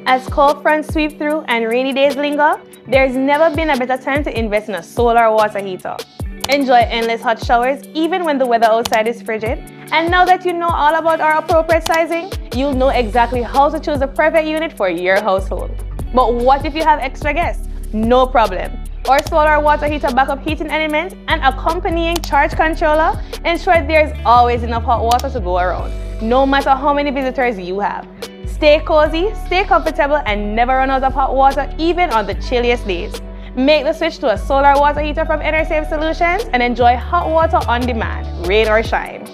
As cold fronts sweep through and rainy days linger, there's never been a better time to invest in a solar water heater. Enjoy endless hot showers even when the weather outside is frigid. And now that you know all about our appropriate sizing, you'll know exactly how to choose the perfect unit for your household. But what if you have extra guests? No problem. Our solar water heater backup heating element and accompanying charge controller ensure there's always enough hot water to go around, no matter how many visitors you have. Stay cozy, stay comfortable, and never run out of hot water even on the chilliest days. Make the switch to a solar water heater from EnerSave Solutions and enjoy hot water on demand, rain or shine.